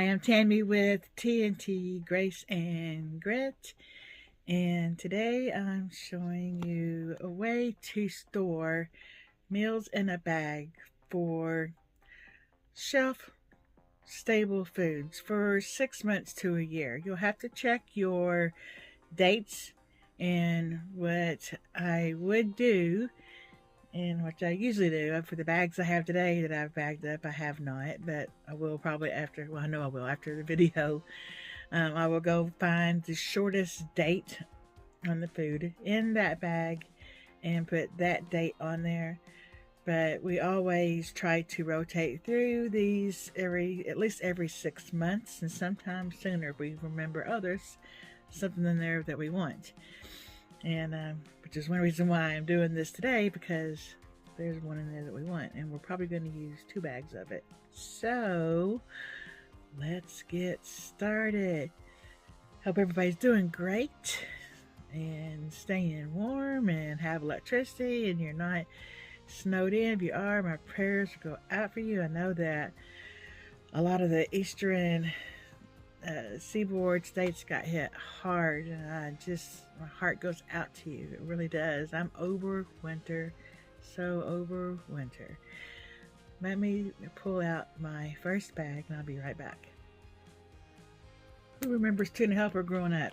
Hi, I'm Tammy with TNT Grace and Grit, and today I'm showing you a way to store meals in a bag for shelf stable foods for 6 months to a year. You'll have to check your dates, and what I would do, and what I usually do for the bags I have today that I've bagged up, I have not, but I will probably after, well, I know I will after the video. I will go find the shortest date on the food in that bag and put that date on there. But we always try to rotate through these at least every 6 months, and sometimes sooner if we remember others something in there that we want. And which is one reason why I'm doing this today, because there's one in there that we want, and we're probably going to use 2 bags of it. So let's get started. Hope everybody's doing great and staying warm and have electricity, and you're not snowed in. If you are, my prayers go out for you. I know that a lot of the eastern seaboard states got hit hard, and my heart goes out to you. It really does. I'm over winter, so over winter. Let me pull out my first bag and I'll be right back. Who remembers Tuna Helper growing up?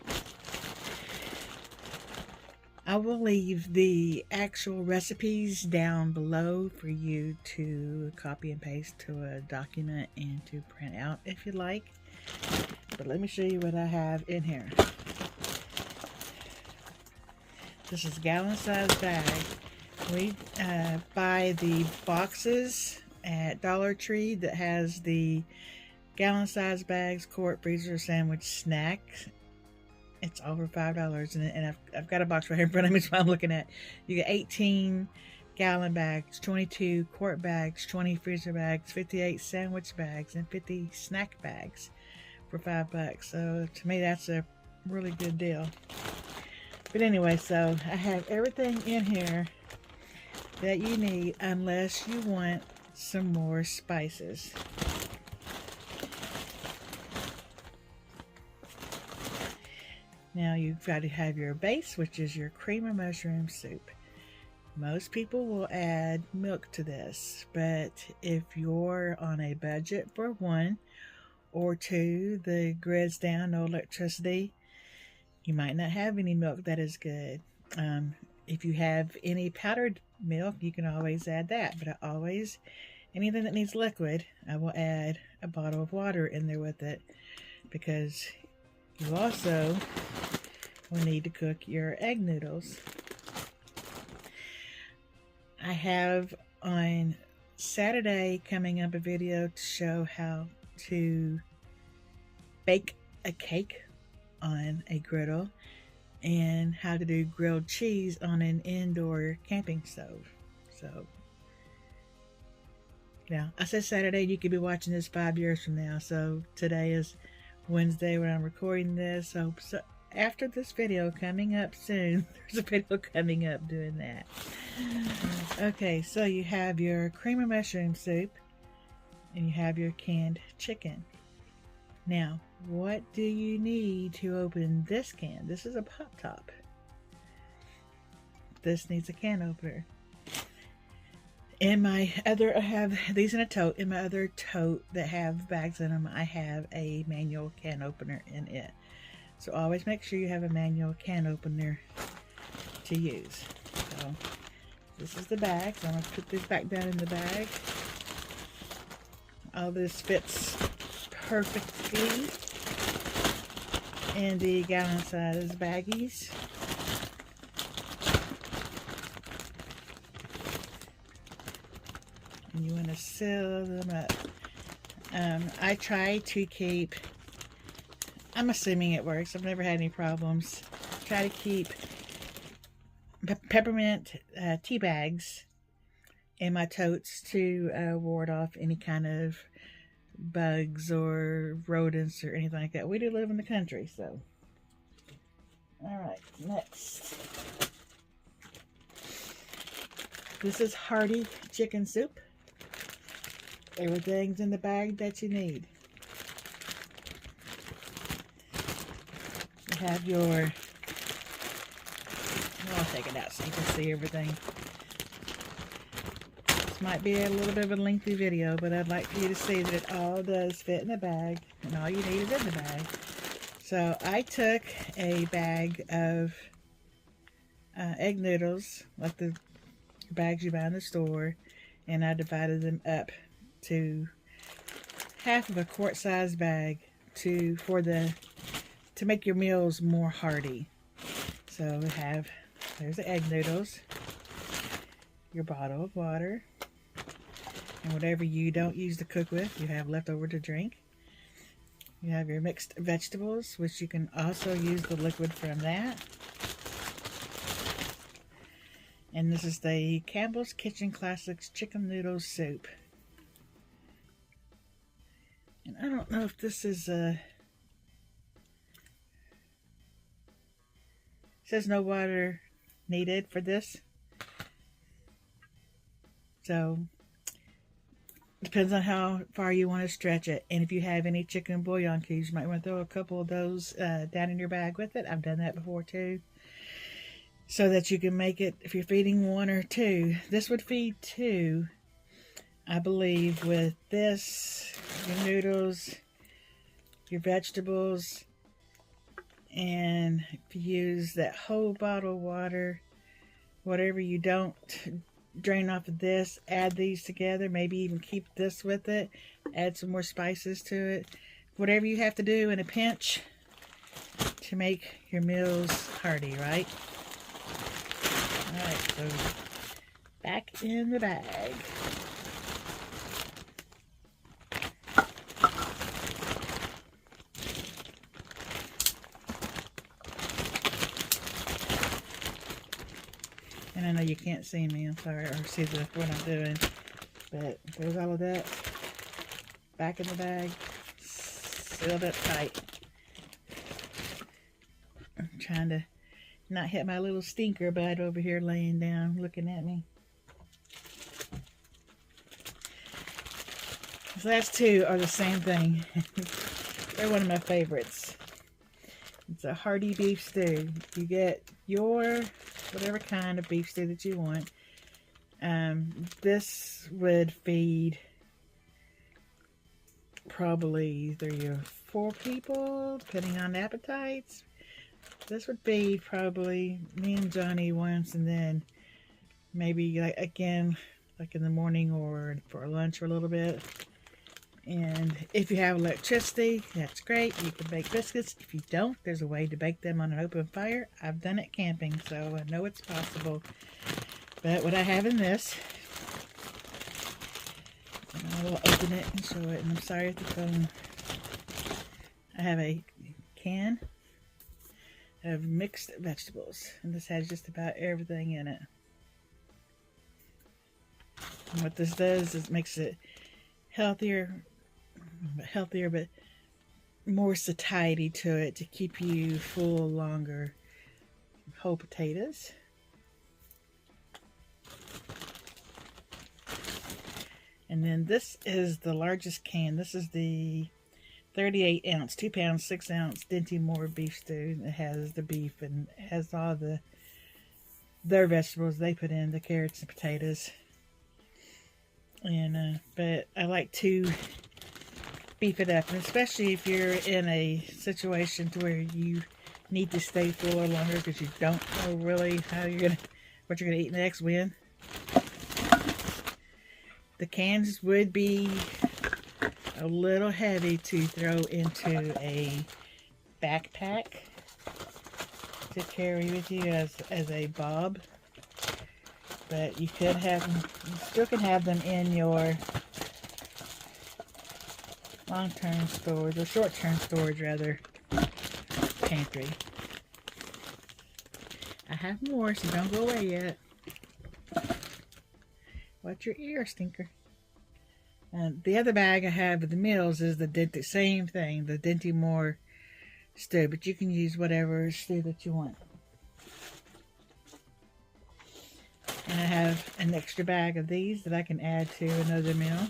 I will leave the actual recipes down below for you to copy and paste to a document and to print out if you like. But let me show you what I have in here. This is a gallon-sized bag. We buy the boxes at Dollar Tree that has the gallon-sized bags, quart, freezer, sandwich, snacks. It's over $5, and I've got a box right here in front of me, so I'm looking at. You get 18 gallon bags, 22 quart bags, 20 freezer bags, 58 sandwich bags, and 50 snack bags for $5. So to me, that's a really good deal. But anyway, so I have everything in here that you need, unless you want some more spices. Now you've got to have your base, which is your cream of mushroom soup. Most people will add milk to this, but if you're on a budget for 1 or 2, the grid's down, no electricity, you might not have any milk that is good. If you have any powdered milk, you can always add that, but anything that needs liquid, I will add a bottle of water in there with it, because you also will need to cook your egg noodles. I have on Saturday coming up a video to show how to bake a cake on a griddle and how to do grilled cheese on an indoor camping stove. So now, I said Saturday, you could be watching this 5 years from now. So today is Wednesday when I'm recording this. So after this video coming up soon, there's a video coming up doing that. Okay, so you have your cream of mushroom soup and you have your canned chicken. Now, what do you need to open this can? This is a pop top. This needs a can opener. In my other, I have these in a tote. In my other tote that have bags in them, I have a manual can opener in it. So always make sure you have a manual can opener to use. So this is the bag. So I'm going to put this back down in the bag. All this fits perfectly in the gallon size baggies. And you want to seal them up. I try to keep, I'm assuming it works, I've never had any problems, try to keep peppermint tea bags in my totes to ward off any kind of bugs or rodents or anything like that. We do live in the country, so. Alright, next. This is hearty chicken soup. Everything's in the bag that you need. have your, I'll take it out so you can see everything. This might be a little bit of a lengthy video, but I'd like for you to see that it all does fit in the bag, and all you need is in the bag. So I took a bag of egg noodles, like the bags you buy in the store, and I divided them up to half of a quart-sized bag to make your meals more hearty. So we have, there's the egg noodles, your bottle of water, and whatever you don't use to cook with, you have left over to drink. You have your mixed vegetables, which you can also use the liquid from that. And this is the Campbell's Kitchen Classics Chicken Noodle Soup. And I don't know if this is it says no water needed for this. So depends on how far you want to stretch it. And if you have any chicken bouillon cubes, you might want to throw a couple of those down in your bag with it. I've done that before too. So that you can make it, if you're feeding one or two. This would feed two, I believe, with this, your noodles, your vegetables, and if you use that whole bottle of water, whatever you don't drain off of this, add these together, maybe even keep this with it, add some more spices to it, whatever you have to do in a pinch to make your meals hearty, right? Alright, so back in the bag. And I know you can't see me, I'm sorry, or see what I'm doing. But there's all of that. Back in the bag. Sealed up tight. I'm trying to not hit my little stinker bud over here laying down looking at me. These last two are the same thing. They're one of my favorites. It's a hearty beef stew. You get your whatever kind of beef stew that you want. This would feed probably either your 4 people, depending on appetites. This would feed probably me and Johnny once, and then maybe like again, like in the morning or for lunch for a little bit. And if you have electricity, that's great. You can bake biscuits. If you don't, there's a way to bake them on an open fire. I've done it camping, so I know it's possible. But what I have in this, and I will open it and show it, and I'm sorry if the phone. I have a can of mixed vegetables, and this has just about everything in it. And what this does is makes it healthier, but more satiety to it to keep you full longer. Whole potatoes. And then this is the largest can. This is the 38 ounce, 2 pound, 6 ounce Dinty Moore beef stew. It has the beef and it has all their vegetables they put in, the carrots and potatoes. And but I like to beef it up, and especially if you're in a situation to where you need to stay full or longer because you don't know really what you're gonna eat next when. The cans would be a little heavy to throw into a backpack to carry with you as a bob. But you could have them, you still can have them in your long-term storage, or short-term storage rather, pantry. I have more, so don't go away yet. Watch your ear, stinker. And the other bag I have of the meals is the same thing, the Dinty Moore stew, but you can use whatever stew that you want. And I have an extra bag of these that I can add to another meal.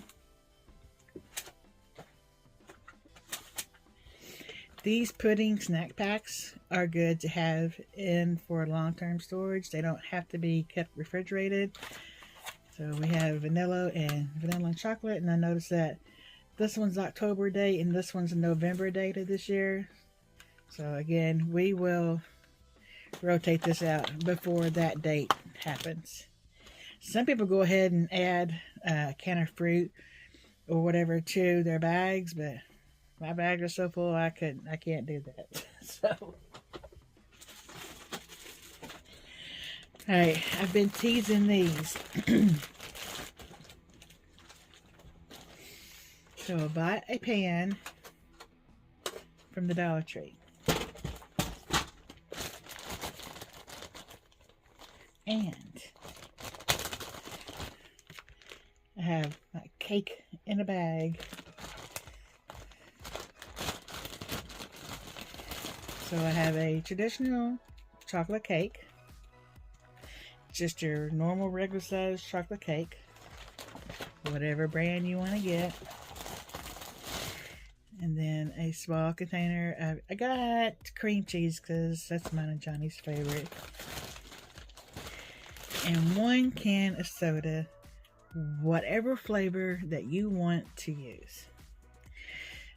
These pudding snack packs are good to have in for long-term storage. They don't have to be kept refrigerated. So we have vanilla and chocolate, and I noticed that this one's October date and this one's a November date of this year. So again, we will rotate this out before that date happens. Some people go ahead and add a can of fruit or whatever to their bags, but my bags are so full I can't do that. So, alright, I've been teasing these. So I bought a pan from the Dollar Tree. And I have my cake in a bag. So I have a traditional chocolate cake. Just your normal regular size chocolate cake. Whatever brand you want to get. And then a small container. I got cream cheese because that's mine and Johnny's favorite. And 1 can of soda, whatever flavor that you want to use.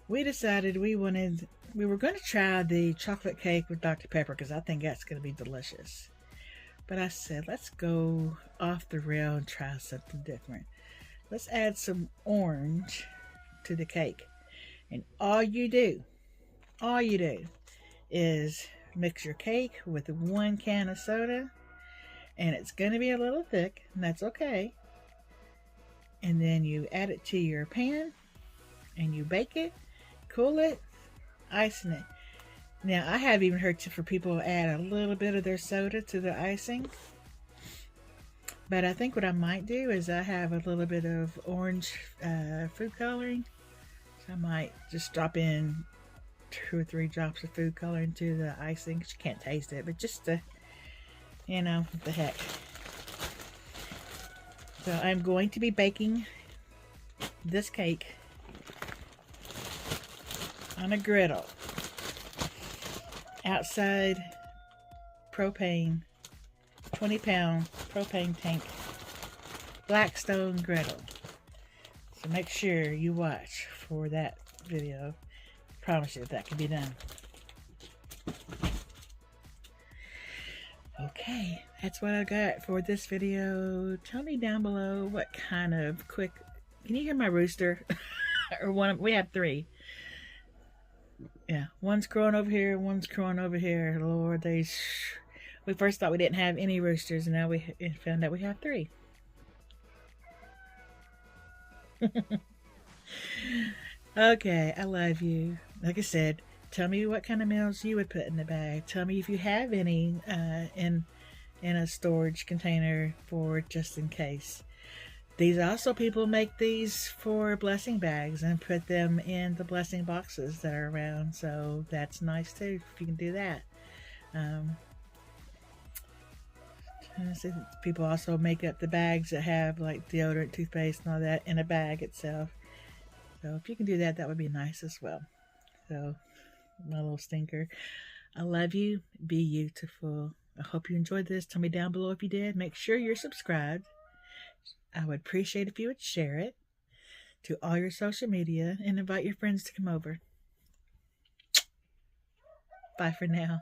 We decided we were going to try the chocolate cake with Dr. Pepper because I think that's going to be delicious. But I said, let's go off the rail and try something different. Let's add some orange to the cake. And all you do is mix your cake with 1 can of soda. And it's going to be a little thick, and that's okay. And then you add it to your pan, and you bake it, cool it, icing it. Now, I have even heard for people to add a little bit of their soda to the icing. But I think what I might do is I have a little bit of orange food coloring. So I might just drop in 2 or 3 drops of food coloring to the icing. You can't taste it, but just to, you know, what the heck. So I'm going to be baking this cake on a griddle outside propane, 20-pound propane tank, Blackstone griddle. So make sure you watch for that video. I promise you that can be done. Okay, that's what I got for this video. Tell me down below what kind of quick... Can you hear my rooster? Or one? We have 3. Yeah, one's crowing over here, one's crowing over here. Lord, we first thought we didn't have any roosters, and now we found out we have 3. Okay, I love you. Like I said, tell me what kind of meals you would put in the bag. Tell me if you have any in a storage container for just in case. These also, people make these for blessing bags and put them in the blessing boxes that are around. So that's nice too, if you can do that. People also make up the bags that have like deodorant, toothpaste, and all that in a bag itself. So if you can do that, that would be nice as well. So my little stinker. I love you. Be beautiful. I hope you enjoyed this. Tell me down below if you did. Make sure you're subscribed. I would appreciate if you would share it to all your social media and invite your friends to come over. Bye for now.